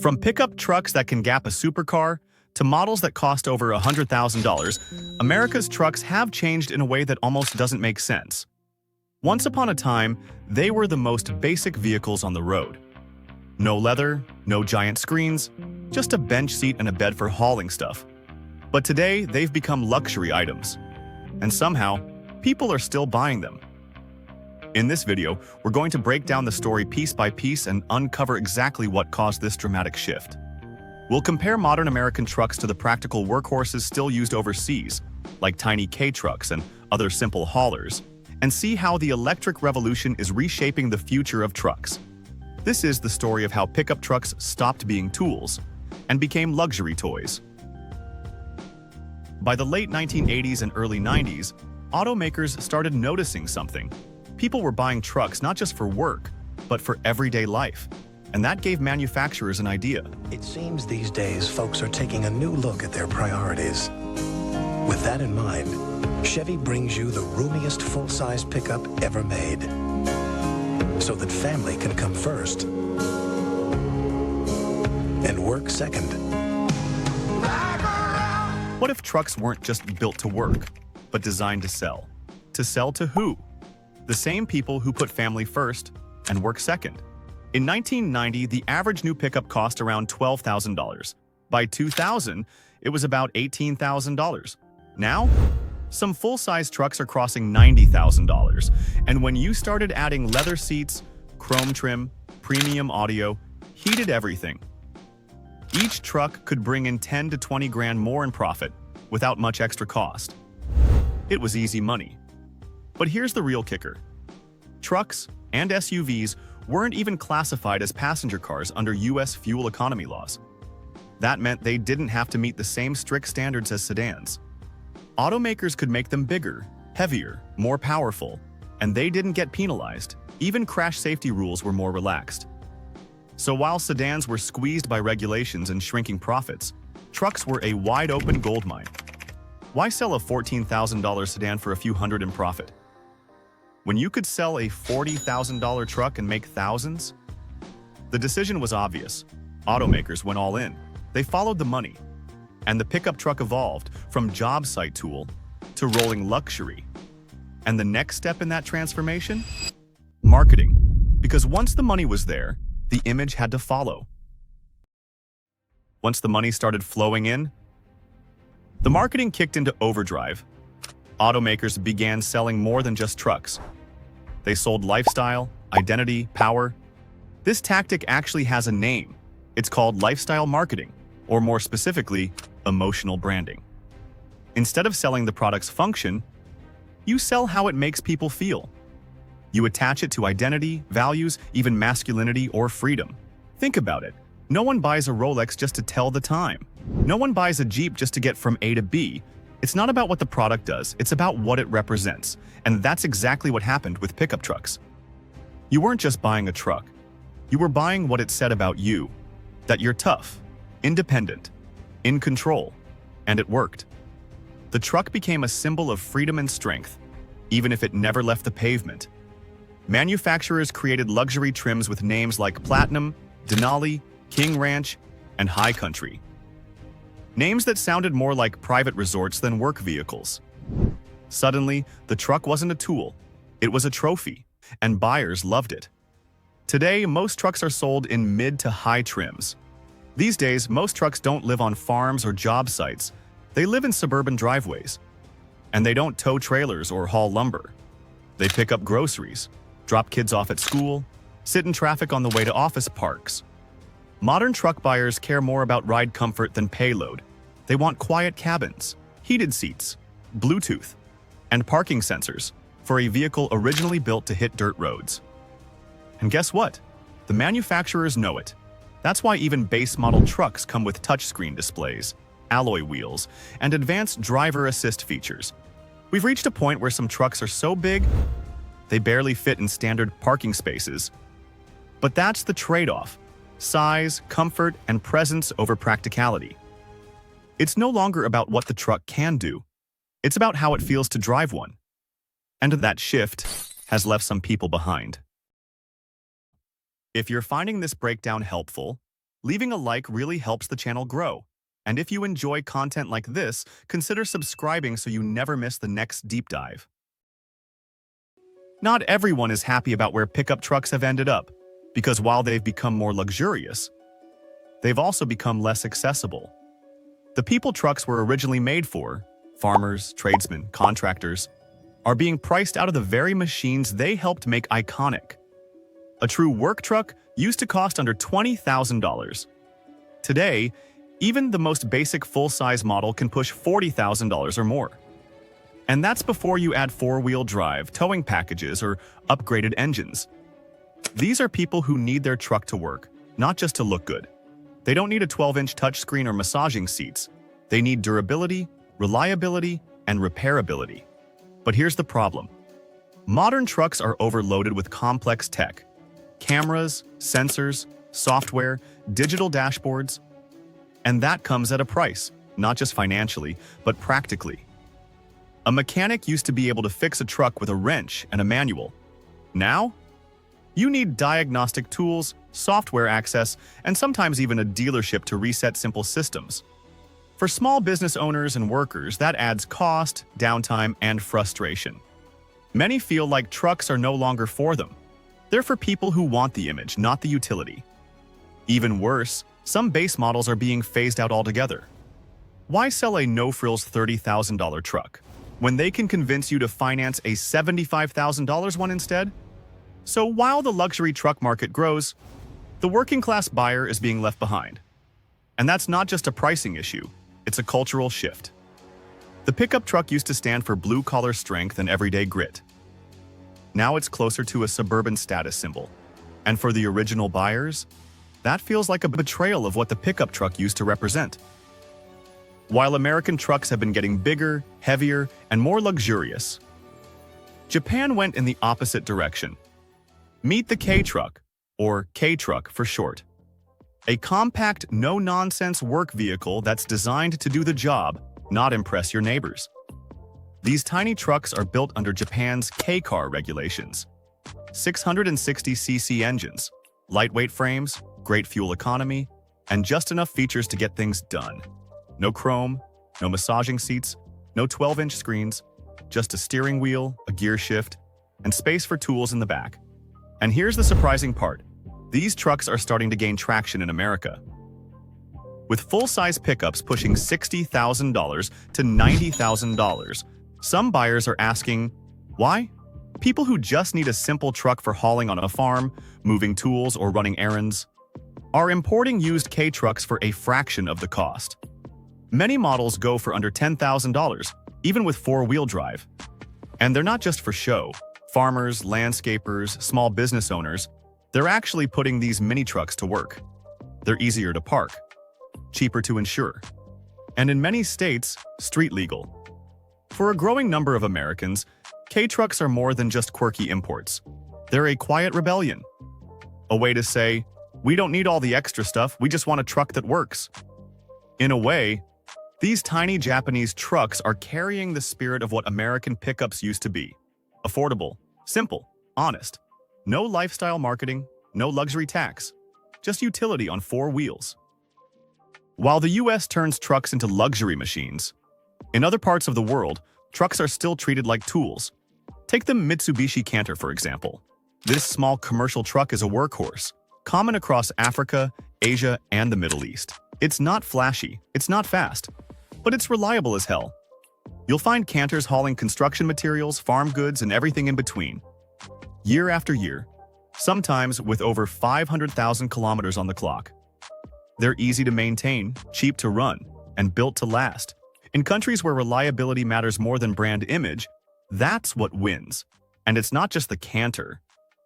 From pickup trucks that can gap a supercar to models that cost over $100,000, America's trucks have changed in a way that almost doesn't make sense. Once upon a time, they were the most basic vehicles on the road. No leather, no giant screens, just a bench seat and a bed for hauling stuff. But today, they've become luxury items. And somehow, people are still buying them. In this video, we're going to break down the story piece by piece and uncover exactly what caused this dramatic shift. We'll compare modern American trucks to the practical workhorses still used overseas, like tiny K-trucks and other simple haulers, and see how the electric revolution is reshaping the future of trucks. This is the story of how pickup trucks stopped being tools and became luxury toys. By the late 1980s and early 90s, automakers started noticing something. People were buying trucks not just for work, but for everyday life. And that gave manufacturers an idea. It seems these days folks are taking a new look at their priorities. With that in mind, Chevy brings you the roomiest full-size pickup ever made, so that family can come first and work second. What if trucks weren't just built to work, but designed to sell? To sell to who? The same people who put family first and work second. In 1990, the average new pickup cost around $12,000. By 2000, it was about $18,000. Now, some full-size trucks are crossing $90,000. And when you started adding leather seats, chrome trim, premium audio, heated everything, each truck could bring in 10 to 20 grand more in profit without much extra cost. It was easy money. But here's the real kicker. Trucks and SUVs weren't even classified as passenger cars under US fuel economy laws. That meant they didn't have to meet the same strict standards as sedans. Automakers could make them bigger, heavier, more powerful, and they didn't get penalized. Even crash safety rules were more relaxed. So while sedans were squeezed by regulations and shrinking profits, trucks were a wide-open goldmine. Why sell a $14,000 sedan for a few hundred in profit, when you could sell a $40,000 truck and make thousands? The decision was obvious. Automakers went all in. They followed the money. And the pickup truck evolved from job site tool to rolling luxury. And the next step in that transformation? Marketing. Because once the money was there, the image had to follow. Once the money started flowing in, the marketing kicked into overdrive. Automakers began selling more than just trucks. They sold lifestyle, identity, power. This tactic actually has a name. It's called lifestyle marketing, or more specifically, emotional branding. Instead of selling the product's function, you sell how it makes people feel. You attach it to identity, values, even masculinity or freedom. Think about it. No one buys a Rolex just to tell the time. No one buys a Jeep just to get from A to B. It's not about what the product does, it's about what it represents. And that's exactly what happened with pickup trucks. You weren't just buying a truck. You were buying what it said about you. That you're tough, independent, in control. And it worked. The truck became a symbol of freedom and strength, even if it never left the pavement. Manufacturers created luxury trims with names like Platinum, Denali, King Ranch, and High Country. Names that sounded more like private resorts than work vehicles. Suddenly, the truck wasn't a tool, it was a trophy, and buyers loved it. Today, most trucks are sold in mid to high trims. These days, most trucks don't live on farms or job sites, they live in suburban driveways. And they don't tow trailers or haul lumber. They pick up groceries, drop kids off at school, sit in traffic on the way to office parks. Modern truck buyers care more about ride comfort than payload. They want quiet cabins, heated seats, Bluetooth, and parking sensors for a vehicle originally built to hit dirt roads. And guess what? The manufacturers know it. That's why even base model trucks come with touchscreen displays, alloy wheels, and advanced driver assist features. We've reached a point where some trucks are so big, they barely fit in standard parking spaces. But that's the trade-off: size, comfort, and presence over practicality. It's no longer about what the truck can do. It's about how it feels to drive one. And that shift has left some people behind. If you're finding this breakdown helpful, Leaving a like really helps the channel grow. And if you enjoy content like this, consider subscribing so you never miss the next deep dive. Not everyone is happy about where pickup trucks have ended up, because while they've become more luxurious, they've also become less accessible. The people trucks were originally made for, farmers, tradesmen, contractors, are being priced out of the very machines they helped make iconic. A true work truck used to cost under $20,000. Today, even the most basic full-size model can push $40,000 or more. And that's before you add four-wheel drive, towing packages, or upgraded engines. These are people who need their truck to work, not just to look good. They don't need a 12-inch touchscreen or massaging seats. They need durability, reliability, and repairability. But here's the problem. Modern trucks are overloaded with complex tech. Cameras, sensors, software, digital dashboards. And that comes at a price, not just financially, but practically. A mechanic used to be able to fix a truck with a wrench and a manual. Now, you need diagnostic tools, software access, and sometimes even a dealership to reset simple systems. For small business owners and workers, that adds cost, downtime, and frustration. Many feel like trucks are no longer for them. They're for people who want the image, not the utility. Even worse, some base models are being phased out altogether. Why sell a no-frills $30,000 truck when they can convince you to finance a $75,000 one instead? So while the luxury truck market grows, the working-class buyer is being left behind. And that's not just a pricing issue, it's a cultural shift. The pickup truck used to stand for blue-collar strength and everyday grit. Now it's closer to a suburban status symbol. And for the original buyers, that feels like a betrayal of what the pickup truck used to represent. While American trucks have been getting bigger, heavier, and more luxurious, Japan went in the opposite direction. Meet the K-Truck, or K-Truck for short. A compact, no-nonsense work vehicle that's designed to do the job, not impress your neighbors. These tiny trucks are built under Japan's K-Car regulations. 660cc engines, lightweight frames, great fuel economy, and just enough features to get things done. No chrome, no massaging seats, no 12-inch screens, just a steering wheel, a gear shift, and space for tools in the back. And here's the surprising part. These trucks are starting to gain traction in America. With full-size pickups pushing $60,000 to $90,000, some buyers are asking, why? People who just need a simple truck for hauling on a farm, moving tools, or running errands, are importing used K-trucks for a fraction of the cost. Many models go for under $10,000, even with four-wheel drive. And they're not just for show. Farmers, landscapers, small business owners, they're actually putting these mini trucks to work. They're easier to park, cheaper to insure, and in many states, street legal. For a growing number of Americans, K-trucks are more than just quirky imports. They're a quiet rebellion. A way to say, we don't need all the extra stuff, we just want a truck that works. In a way, these tiny Japanese trucks are carrying the spirit of what American pickups used to be. Affordable, simple, honest. No lifestyle marketing, no luxury tax. Just utility on four wheels. While the US turns trucks into luxury machines, in other parts of the world, trucks are still treated like tools. Take the Mitsubishi Canter, for example. This small commercial truck is a workhorse, common across Africa, Asia, and the Middle East. It's not flashy, it's not fast, but it's reliable as hell. You'll find Canters hauling construction materials, farm goods, and everything in between. Year after year, sometimes with over 500,000 kilometers on the clock. They're easy to maintain, cheap to run, and built to last. In countries where reliability matters more than brand image, that's what wins. And it's not just the Canter.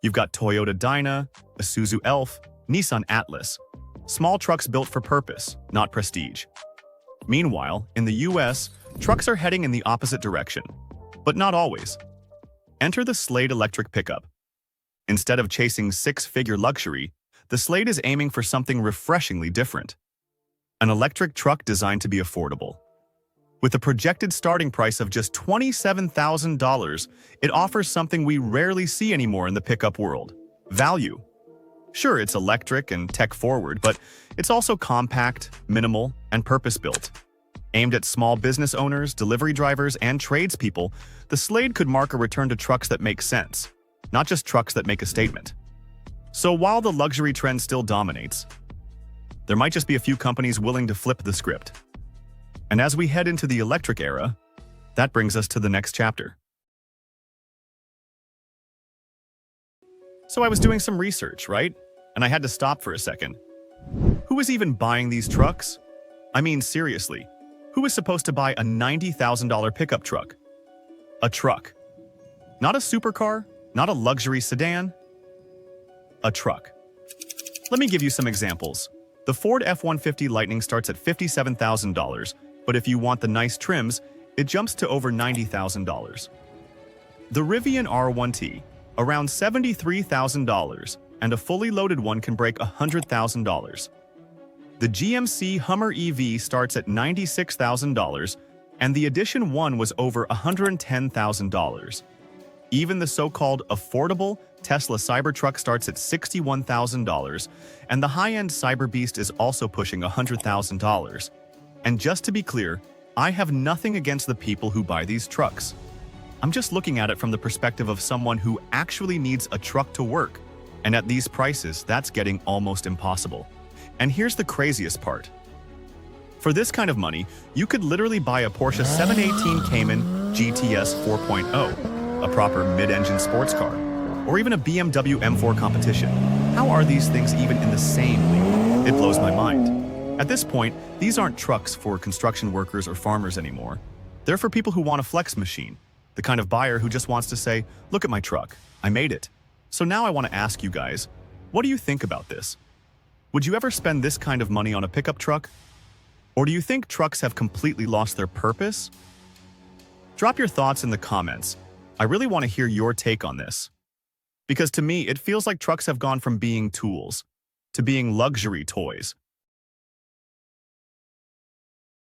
You've got Toyota Dyna, Isuzu Elf, Nissan Atlas. Small trucks built for purpose, not prestige. Meanwhile, in the US, trucks are heading in the opposite direction. But not always. Enter the Slade electric pickup. Instead of chasing six-figure luxury, the Slade is aiming for something refreshingly different. An electric truck designed to be affordable. With a projected starting price of just $27,000, it offers something we rarely see anymore in the pickup world: value. Sure, it's electric and tech-forward, but it's also compact, minimal, and purpose-built. Aimed at small business owners, delivery drivers, and tradespeople, the Slade could mark a return to trucks that make sense, not just trucks that make a statement. So while the luxury trend still dominates, there might just be a few companies willing to flip the script. And as we head into the electric era, that brings us to the next chapter. So I was doing some research, right? And I had to stop for a second. Who is even buying these trucks? I mean, seriously, who is supposed to buy a $90,000 pickup truck? A truck. Not a supercar, not a luxury sedan. A truck. Let me give you some examples. The Ford F-150 Lightning starts at $57,000, but if you want the nice trims, it jumps to over $90,000. The Rivian R1T, around $73,000, and a fully loaded one can break $100,000. The GMC Hummer EV starts at $96,000, and the Edition 1 was over $110,000. Even the so-called affordable Tesla Cybertruck starts at $61,000, and the high-end Cyberbeast is also pushing $100,000. And just to be clear, I have nothing against the people who buy these trucks. I'm just looking at it from the perspective of someone who actually needs a truck to work. And at these prices, that's getting almost impossible. And here's the craziest part. For this kind of money, you could literally buy a Porsche 718 Cayman GTS 4.0, a proper mid-engine sports car, or even a BMW M4 Competition. How are these things even in the same league? It blows my mind. At this point, these aren't trucks for construction workers or farmers anymore. They're for people who want a flex machine, the kind of buyer who just wants to say, look at my truck, I made it. So now I want to ask you guys, what do you think about this? Would you ever spend this kind of money on a pickup truck? Or do you think trucks have completely lost their purpose? Drop your thoughts in the comments. I really want to hear your take on this. Because to me, it feels like trucks have gone from being tools to being luxury toys.